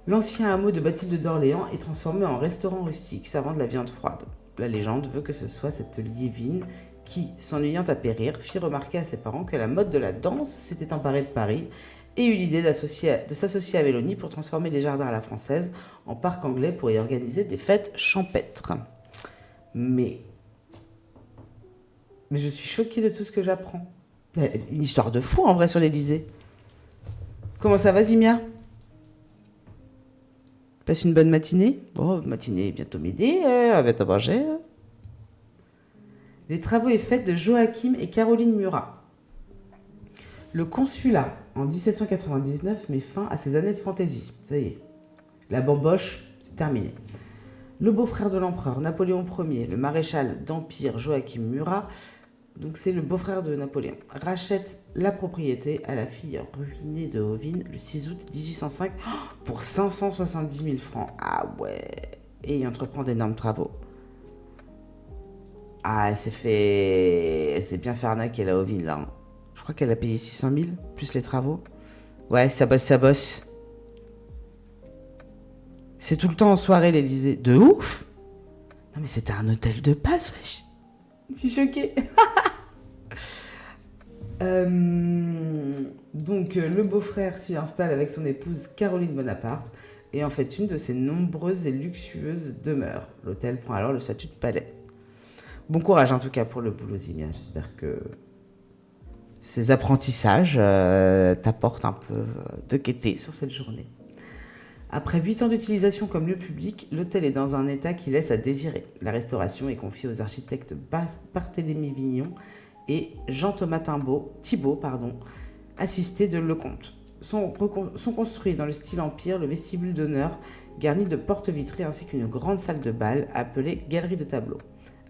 Speaker 1: L'ancien hameau de Bathilde d'Orléans est transformé en restaurant rustique servant de la viande froide. La légende veut que ce soit cette Liévine qui, s'ennuyant à périr, fit remarquer à ses parents que la mode de la danse s'était emparée de Paris et eut l'idée de s'associer à Véloni pour transformer les jardins à la française en parc anglais pour y organiser des fêtes champêtres. Mais je suis choquée de tout ce que j'apprends. Une histoire de fou en vrai sur l'Élysée. Comment ça va, Zimia? Passe une bonne matinée? Bon, matinée bientôt midi, bientôt manger. Les travaux et fêtes de Joachim et Caroline Murat. Le consulat, en 1799, met fin à ses années de fantaisie. Ça y est, la bamboche, c'est terminé. Le beau-frère de l'empereur, Napoléon Ier, le maréchal d'Empire Joachim Murat, donc c'est le beau-frère de Napoléon, rachète la propriété à la fille ruinée de Ovine le 6 août 1805 pour 570 000 francs. Ah ouais. Et il entreprend d'énormes travaux. Ah, elle s'est bien fait arnaquer la Ovine là. Je crois qu'elle a payé 600 000 plus les travaux. Ouais, ça bosse. C'est tout le temps en soirée l'Élysée. De ouf. Non mais c'était un hôtel de passe, wesh. Je suis choquée. Donc le beau-frère s'y installe avec son épouse Caroline Bonaparte et en fait une de ses nombreuses et luxueuses demeures. L'hôtel prend alors le statut de palais. Bon courage en tout cas pour le boulot, Zimia. J'espère que ces apprentissages t'apportent un peu de gaieté sur cette journée. Après 8 ans d'utilisation comme lieu public, l'hôtel est dans un état qui laisse à désirer. La restauration est confiée aux architectes Barthélemy Vignon et Jean-Thomas Thibault, assistés de Lecomte. Sont construits dans le style empire le vestibule d'honneur, garni de portes vitrées ainsi qu'une grande salle de bal appelée Galerie des Tableaux,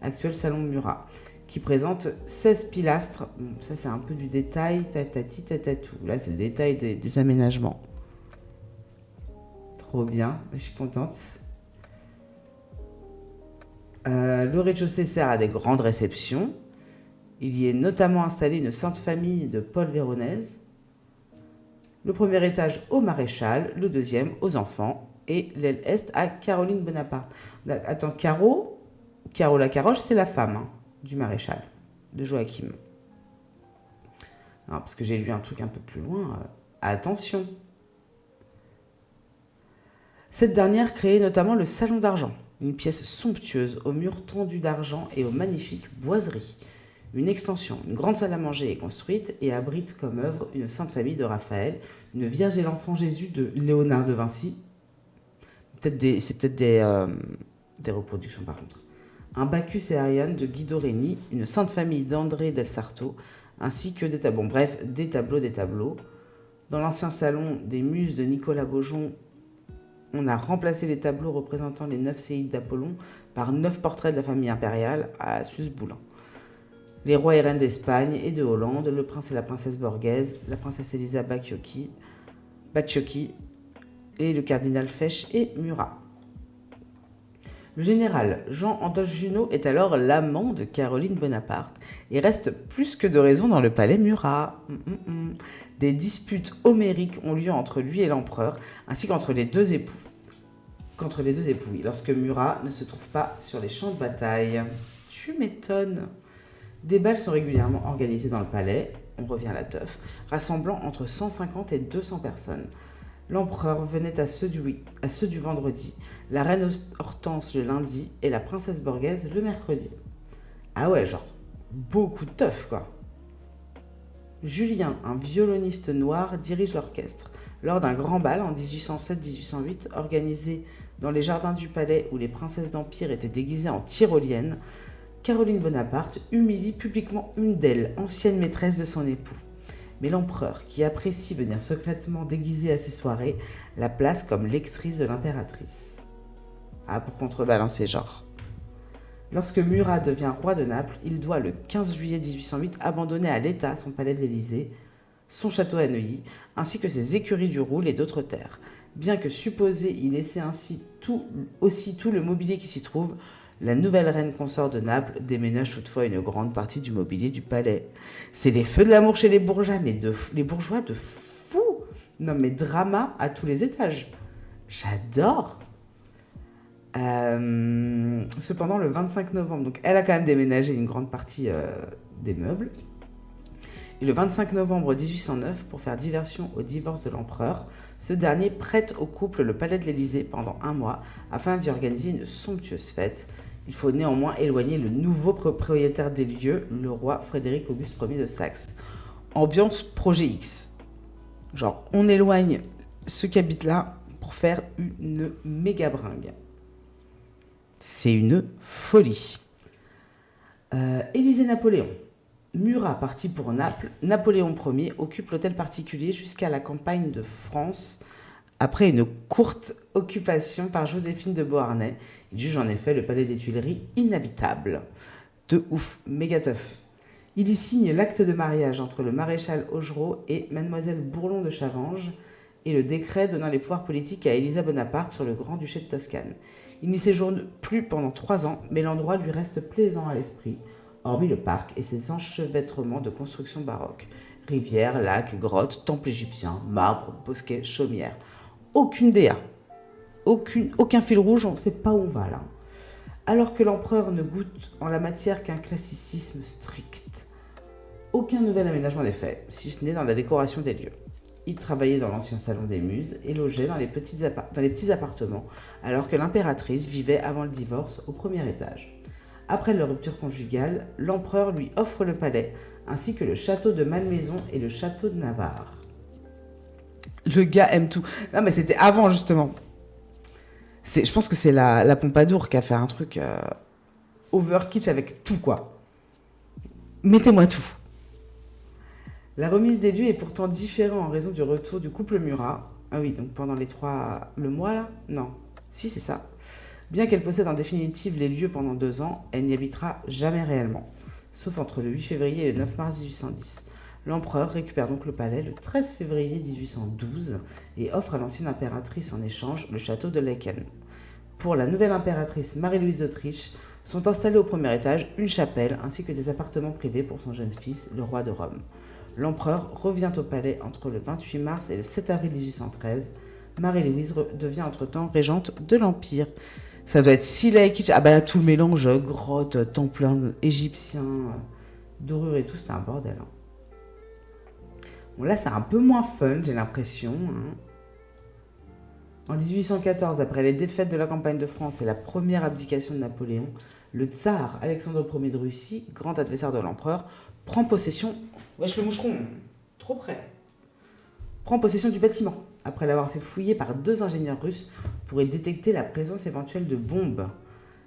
Speaker 1: actuel salon Murat, qui présente 16 pilastres. Bon, ça c'est un peu du détail, tatatou. Là c'est le détail des aménagements. Trop bien, je suis contente. Le rez-de-chaussée sert à des grandes réceptions. Il y est notamment installé une sainte famille de Paul Véronèse. Le premier étage au maréchal, le deuxième aux enfants et l'aile est à Caroline Bonaparte. Attends, Caro la Caroche, c'est la femme du maréchal, de Joachim. Alors, parce que j'ai lu un truc un peu plus loin. Attention. Cette dernière créait notamment le salon d'argent, une pièce somptueuse aux murs tendus d'argent et aux magnifiques boiseries. Une extension, une grande salle à manger est construite et abrite comme œuvre une Sainte Famille de Raphaël, une Vierge et l'Enfant Jésus de Léonard de Vinci. C'est peut-être des reproductions par contre. Un Bacchus et Ariane de Guido Reni, une Sainte Famille d'André del Sarto, ainsi que des tableaux. Bref, des tableaux. Dans l'ancien salon des Muses de Nicolas Beaujon, on a remplacé les tableaux représentant les 9 séides d'Apollon par 9 portraits de la famille impériale à Susboulin. Les rois et reines d'Espagne et de Hollande, le prince et la princesse Borghese, la princesse Elisa Bacciocchi et le cardinal Fesch et Murat. Le général Jean-Andoche Junot est alors l'amant de Caroline Bonaparte et reste plus que de raison dans le palais Murat. Des disputes homériques ont lieu entre lui et l'empereur, ainsi qu'entre les deux époux. Lorsque Murat ne se trouve pas sur les champs de bataille. Tu m'étonnes. Des bals sont régulièrement organisés dans le palais, on revient à la teuf, rassemblant entre 150 et 200 personnes. L'empereur venait à ceux du vendredi, la reine Hortense le lundi et la princesse Borghese le mercredi. Ah ouais, genre, beaucoup de teuf, quoi. Julien, un violoniste noir, dirige l'orchestre. Lors d'un grand bal en 1807-1808, organisé Dans les jardins du palais où les princesses d'Empire étaient déguisées en tyroliennes, Caroline Bonaparte humilie publiquement une d'elles, ancienne maîtresse de son époux. Mais l'empereur, qui apprécie venir secrètement déguisée à ses soirées, la place comme lectrice de l'impératrice. Ah, pour contrebalancer genre. Lorsque Murat devient roi de Naples, il doit le 15 juillet 1808 abandonner à l'État son palais de l'Élysée, son château à Neuilly, ainsi que ses écuries du Roule et d'autres terres. Bien que supposé y laisser ainsi aussi tout le mobilier qui s'y trouve, la nouvelle reine consort de Naples déménage toutefois une grande partie du mobilier du palais. C'est les feux de l'amour chez les bourgeois, les bourgeois de fou. Non mais drama à tous les étages. J'adore. Cependant, le 25 novembre, donc elle a quand même déménagé une grande partie des meubles. Et le 25 novembre 1809, pour faire diversion au divorce de l'empereur, ce dernier prête au couple le palais de l'Élysée pendant 1 mois afin d'y organiser une somptueuse fête. Il faut néanmoins éloigner le nouveau propriétaire des lieux, le roi Frédéric Auguste Ier de Saxe. Ambiance Projet X. Genre, on éloigne ceux qui habitent là pour faire une méga bringue. C'est une folie. Élysée-Napoléon. Murat parti pour Naples, Napoléon Ier occupe l'hôtel particulier jusqu'à la campagne de France. Après une courte occupation par Joséphine de Beauharnais, il juge en effet le palais des Tuileries inhabitable. De ouf, méga teuf. Il y signe l'acte de mariage entre le maréchal Augereau et mademoiselle Bourlon de Chavanges et le décret donnant les pouvoirs politiques à Élisa Bonaparte sur le grand-duché de Toscane. Il n'y séjourne plus pendant 3 ans, mais l'endroit lui reste plaisant à l'esprit, hormis le parc et ses enchevêtrements de construction baroque. Rivières, lacs, grottes, temples égyptiens, marbres, bosquets, chaumières. Aucune DA. Aucun fil rouge, on ne sait pas où on va là. Alors que l'empereur ne goûte en la matière qu'un classicisme strict. Aucun nouvel aménagement n'est fait, si ce n'est dans la décoration des lieux. Il travaillait dans l'ancien salon des Muses et logeait dans les petits appartements, alors que l'impératrice vivait avant le divorce au premier étage. Après leur rupture conjugale, l'empereur lui offre le palais, ainsi que le château de Malmaison et le château de Navarre. Le gars aime tout. Non mais c'était avant justement. Je pense que c'est la Pompadour qui a fait un truc overkitsch avec tout quoi. Mettez-moi tout. La remise des lieux est pourtant différente en raison du retour du couple Murat. Ah oui, donc pendant le mois là. Non. Si, c'est ça. Bien qu'elle possède en définitive les lieux pendant 2 ans, elle n'y habitera jamais réellement, sauf entre le 8 février et le 9 mars 1810. L'empereur récupère donc le palais le 13 février 1812 et offre à l'ancienne impératrice en échange le château de Laeken. Pour la nouvelle impératrice Marie-Louise d'Autriche, sont installés au premier étage une chapelle ainsi que des appartements privés pour son jeune fils, le roi de Rome. L'empereur revient au palais entre le 28 mars et le 7 avril 1813. Marie-Louise devient entre-temps régente de l'Empire. Ça doit être si laid kitsch. Ah bah là, tout le mélange, grotte, temple égyptien, dorure et tout, c'était un bordel. Hein. Bon là, c'est un peu moins fun, j'ai l'impression. Hein. En 1814, après les défaites de la campagne de France et la première abdication de Napoléon, le tsar Alexandre Ier de Russie, grand adversaire de l'empereur, prend possession... Wesh le moucheron, trop près. Prend possession du bâtiment, après l'avoir fait fouiller par 2 ingénieurs russes pour y détecter la présence éventuelle de bombes.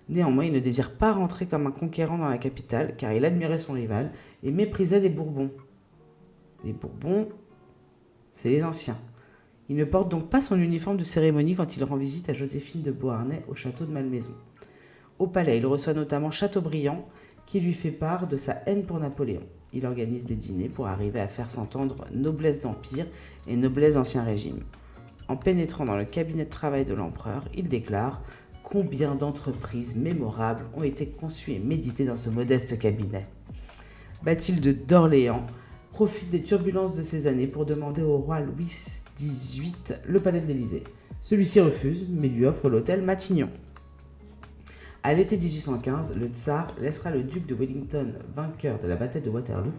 Speaker 1: Néanmoins, il ne désire pas rentrer comme un conquérant dans la capitale, car il admirait son rival et méprisait les Bourbons. Les Bourbons, c'est les anciens. Il ne porte donc pas son uniforme de cérémonie quand il rend visite à Joséphine de Beauharnais au château de Malmaison. Au palais, il reçoit notamment Chateaubriand, qui lui fait part de sa haine pour Napoléon. Il organise des dîners pour arriver à faire s'entendre noblesse d'Empire et noblesse d'Ancien Régime. En pénétrant dans le cabinet de travail de l'empereur, il déclare « Combien d'entreprises mémorables ont été conçues et méditées dans ce modeste cabinet ?» Bathilde d'Orléans profite des turbulences de ces années pour demander au roi Louis XVIII le palais de l'Élysée. Celui-ci refuse, mais lui offre l'hôtel Matignon. À l'été 1815, le tsar laissera le duc de Wellington, vainqueur de la bataille de Waterloo,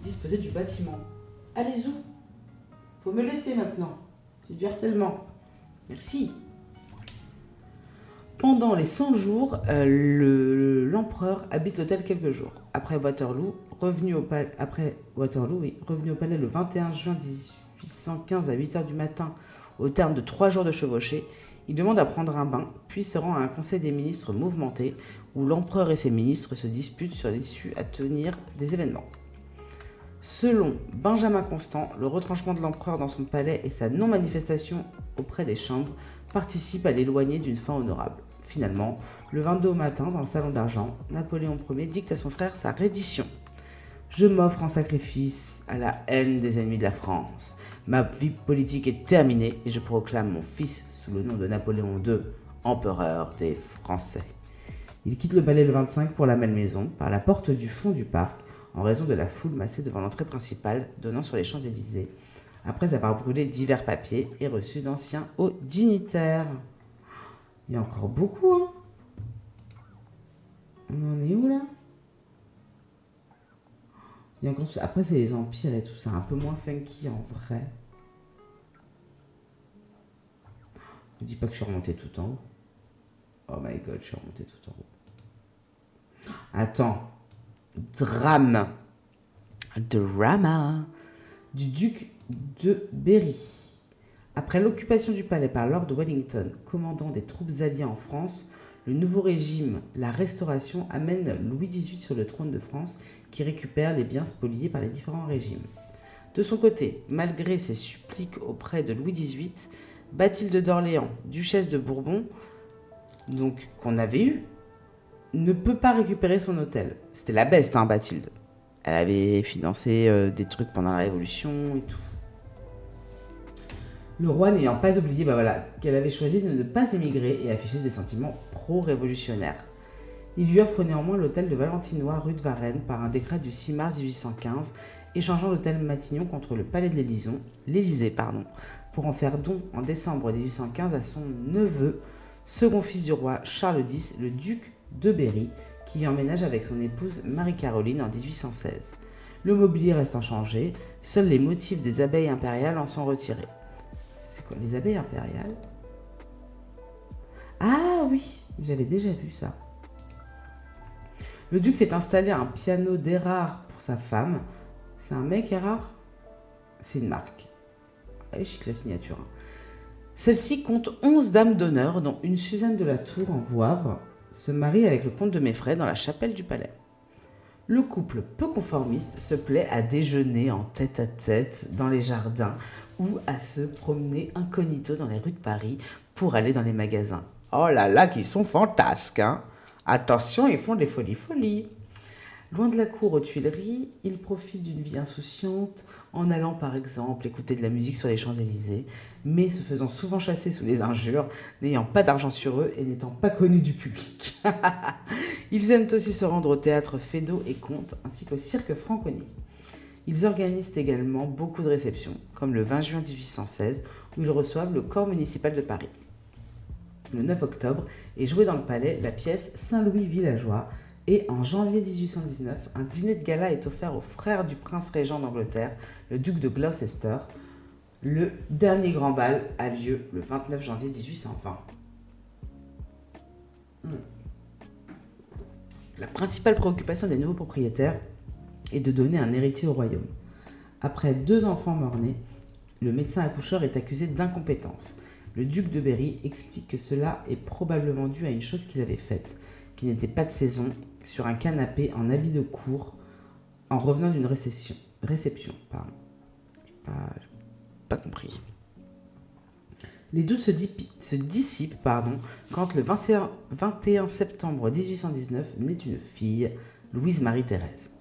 Speaker 1: disposer du bâtiment. Allez-y, faut me laisser maintenant. C'est du harcèlement. Merci. Pendant les 100 jours, l'empereur habite l'hôtel quelques jours. Après Waterloo, revenu au palais le 21 juin 1815 à 8h du matin, au terme de 3 jours de chevauchée, Il demande à prendre un bain, puis se rend à un conseil des ministres mouvementé, où l'empereur et ses ministres se disputent sur l'issue à tenir des événements. Selon Benjamin Constant, le retranchement de l'empereur dans son palais et sa non-manifestation auprès des chambres participent à l'éloigner d'une fin honorable. Finalement, le 22 au matin, dans le salon d'argent, Napoléon Ier dicte à son frère sa reddition. Je m'offre en sacrifice à la haine des ennemis de la France. Ma vie politique est terminée et je proclame mon fils sous le nom de Napoléon II, empereur des Français. Il quitte le palais le 25 pour la Malmaison, par la porte du fond du parc, en raison de la foule massée devant l'entrée principale donnant sur les Champs-Élysées, après avoir brûlé divers papiers et reçu d'anciens hauts dignitaires. Il y a encore beaucoup, hein. On en est où, là? Il y a encore... Après, c'est les empires et tout, c'est un peu moins funky, en vrai. Ne dis pas que je suis remontée tout en haut. Oh my god, je suis remontée tout en haut. Attends. Drama du duc de Berry. Après l'occupation du palais par Lord Wellington, commandant des troupes alliées en France, le nouveau régime, la Restauration, amène Louis XVIII sur le trône de France, qui récupère les biens spoliés par les différents régimes. De son côté, malgré ses suppliques auprès de Louis XVIII, Bathilde d'Orléans, duchesse de Bourbon, donc qu'on avait eu, ne peut pas récupérer son hôtel. C'était la beste, hein, Bathilde. Elle avait financé des trucs pendant la Révolution et tout. Le roi n'ayant pas oublié qu'elle avait choisi de ne pas émigrer et afficher des sentiments pro-révolutionnaires. Il lui offre néanmoins l'hôtel de Valentinois rue de Varennes par un décret du 6 mars 1815, échangeant l'hôtel Matignon contre le palais de l'Élysée, pour en faire don en décembre 1815 à son neveu, second fils du roi Charles X, le duc de Berry, qui y emménage avec son épouse Marie-Caroline en 1816. Le mobilier reste inchangé, seuls les motifs des abeilles impériales en sont retirés. C'est quoi, les abeilles impériales? Ah oui, j'avais déjà vu ça. Le duc fait installer un piano d'Érard pour sa femme. C'est un mec, Érard? C'est une marque. Elle est chic, la signature. Celle-ci compte 11 dames d'honneur, dont une Suzanne de la Tour en Voivre se marie avec le comte de Meffray dans la chapelle du palais. Le couple peu conformiste se plaît à déjeuner en tête-à-tête dans les jardins ou à se promener incognito dans les rues de Paris pour aller dans les magasins. Oh là là, qu'ils sont fantasques, hein! Attention, ils font des folies. Loin de la cour aux Tuileries, ils profitent d'une vie insouciante en allant par exemple écouter de la musique sur les Champs-Élysées, mais se faisant souvent chasser sous les injures, n'ayant pas d'argent sur eux et n'étant pas connus du public. Ils aiment aussi se rendre au théâtre Feydeau et Comte, ainsi qu'au cirque Franconi. Ils organisent également beaucoup de réceptions, comme le 20 juin 1816, où ils reçoivent le corps municipal de Paris. Le 9 octobre est jouée dans le palais la pièce Saint-Louis villageois, et en janvier 1819, un dîner de gala est offert au frère du prince régent d'Angleterre, le duc de Gloucester. Le dernier grand bal a lieu le 29 janvier 1820. La principale préoccupation des nouveaux propriétaires est de donner un héritier au royaume. Après 2 enfants morts-nés, le médecin accoucheur est accusé d'incompétence. Le duc de Berry explique que cela est probablement dû à une chose qu'il avait faite, qui n'était pas de saison, sur un canapé en habit de cour, en revenant d'une réception. J'ai pas compris. Les doutes se dissipent quand le 21 septembre 1819 naît une fille, Louise-Marie-Thérèse.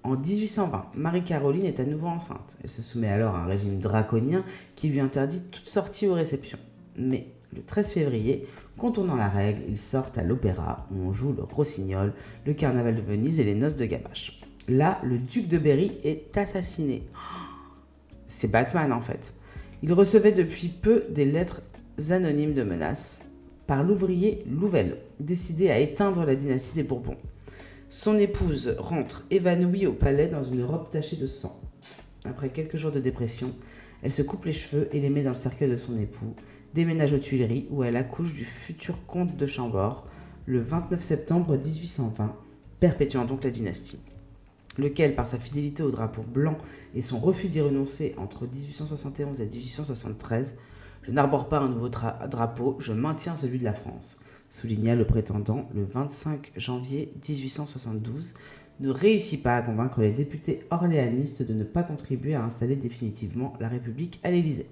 Speaker 1: En 1820, Marie-Caroline est à nouveau enceinte. Elle se soumet alors à un régime draconien qui lui interdit toute sortie aux réceptions. Mais le 13 février, contournant la règle, ils sortent à l'opéra où on joue le Rossignol, le carnaval de Venise et les noces de Gamache. Là, le duc de Berry est assassiné. C'est Batman en fait. Il recevait depuis peu des lettres anonymes de menaces par l'ouvrier Louvel, décidé à éteindre la dynastie des Bourbons. Son épouse rentre évanouie au palais dans une robe tachée de sang. Après quelques jours de dépression, elle se coupe les cheveux et les met dans le cercueil de son époux, déménage aux Tuileries où elle accouche du futur comte de Chambord le 29 septembre 1820, perpétuant donc la dynastie. Lequel, par sa fidélité au drapeau blanc et son refus d'y renoncer entre 1871 et 1873, Je n'arbore pas un nouveau drapeau, je maintiens celui de la France, souligna le prétendant le 25 janvier 1872, ne réussit pas à convaincre les députés orléanistes de ne pas contribuer à installer définitivement la République à l'Élysée.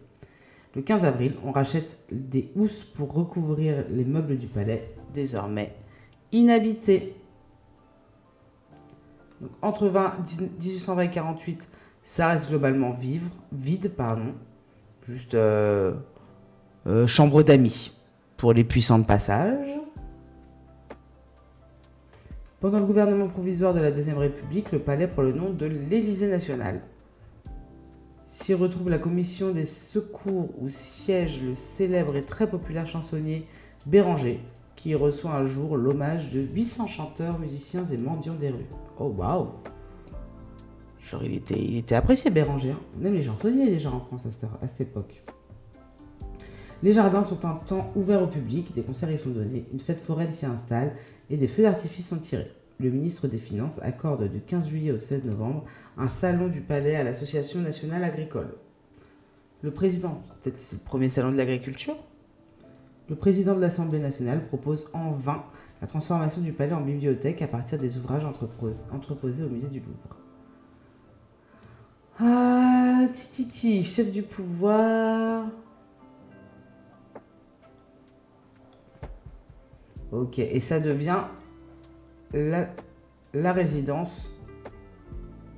Speaker 1: Le 15 avril, on rachète des housses pour recouvrir les meubles du palais, désormais inhabités. Donc, entre 1820 et 48, ça reste globalement vide. Juste chambre d'amis pour les puissants de passage. Pendant le gouvernement provisoire de la Deuxième République, le palais prend le nom de l'Élysée national. S'y retrouve la commission des secours où siège le célèbre et très populaire chansonnier Béranger, qui reçoit un jour l'hommage de 800 chanteurs, musiciens et mendiants des rues. Oh waouh! Genre il était apprécié Béranger, hein. On aime les chansonniers déjà en France à cette époque. Les jardins sont un temps ouverts au public, des concerts y sont donnés, une fête foraine s'y installe et des feux d'artifice sont tirés. Le ministre des Finances accorde du 15 juillet au 16 novembre un salon du palais à l'Association nationale agricole. Le président, peut-être c'est le premier salon de l'agriculture. Le président de l'Assemblée nationale propose en vain la transformation du palais en bibliothèque à partir des ouvrages entreposés au musée du Louvre. Ah, Tititi, chef du pouvoir. Ok, et ça devient la résidence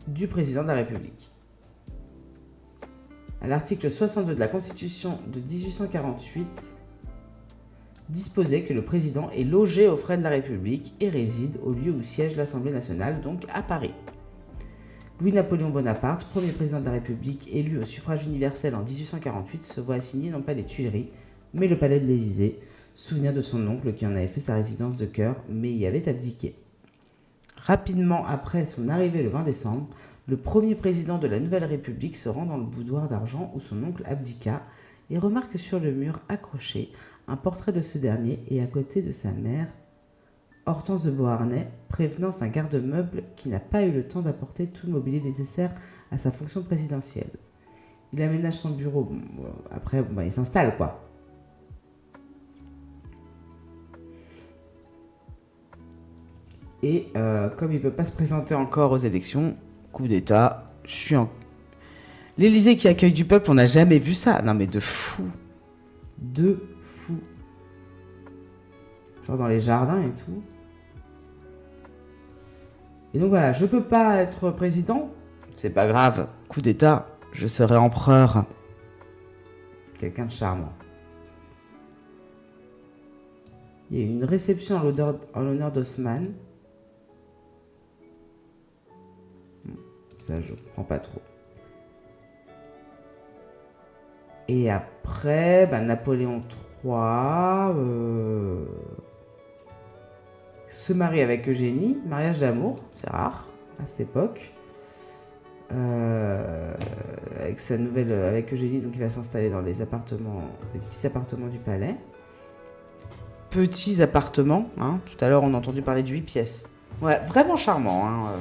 Speaker 1: du président de la République. À l'article 62 de la Constitution de 1848, disposait que le président est logé aux frais de la République et réside au lieu où siège l'Assemblée nationale, donc à Paris. Louis-Napoléon Bonaparte, premier président de la République élu au suffrage universel en 1848, se voit assigner non pas les Tuileries, mais le palais de l'Élysée, souvenir de son oncle qui en avait fait sa résidence de cœur, mais y avait abdiqué. Rapidement après son arrivée le 20 décembre, le premier président de la Nouvelle République se rend dans le boudoir d'argent où son oncle abdiqua et remarque sur le mur accroché un portrait de ce dernier et à côté de sa mère, Hortense de Beauharnais, prévenance d'un garde-meuble qui n'a pas eu le temps d'apporter tout le mobilier nécessaire à sa fonction présidentielle. Il aménage son bureau, après il s'installe quoi. Et comme il ne peut pas se présenter encore aux élections, coup d'État, l'Élysée qui accueille du peuple, on n'a jamais vu ça. Non mais de fou. De fou. Genre dans les jardins et tout. Et donc voilà, je peux pas être président. C'est pas grave. Coup d'État, je serai empereur. Quelqu'un de charmant. Il y a eu une réception en l'honneur d'Haussmann. Ça, je comprends pas trop. Et après, Napoléon III se marie avec Eugénie, mariage d'amour, c'est rare à cette époque. Avec Eugénie, donc il va s'installer dans les petits appartements du palais. Petits appartements, hein. Tout à l'heure on a entendu parler de 8 pièces. Ouais, vraiment charmant, hein,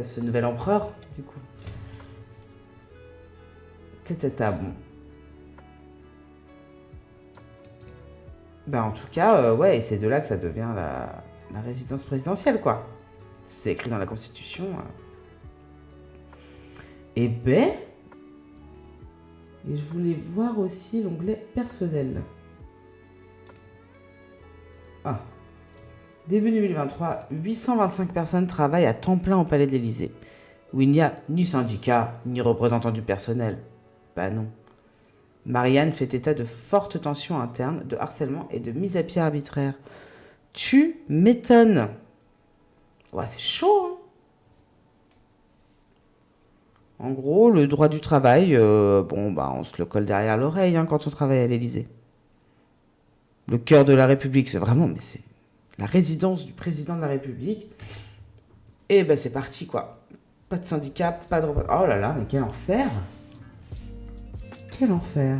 Speaker 1: ce nouvel empereur, du coup. Bon. En tout cas, ouais, et c'est de là que ça devient la résidence présidentielle, quoi. C'est écrit dans la Constitution. Et je voulais voir aussi l'onglet personnel. Ah. Début 2023, 825 personnes travaillent à temps plein au Palais de l'Élysée, où il n'y a ni syndicat, ni représentant du personnel. Non. Marianne fait état de fortes tensions internes, de harcèlement et de mise à pied arbitraire. Tu m'étonnes. Ouais, c'est chaud, hein. En gros, le droit du travail, on se le colle derrière l'oreille quand on travaille à l'Élysée. Le cœur de la République, c'est la résidence du président de la République. Et c'est parti, quoi. Pas de syndicat, pas de... Oh là là, mais quel enfer! Quel enfer!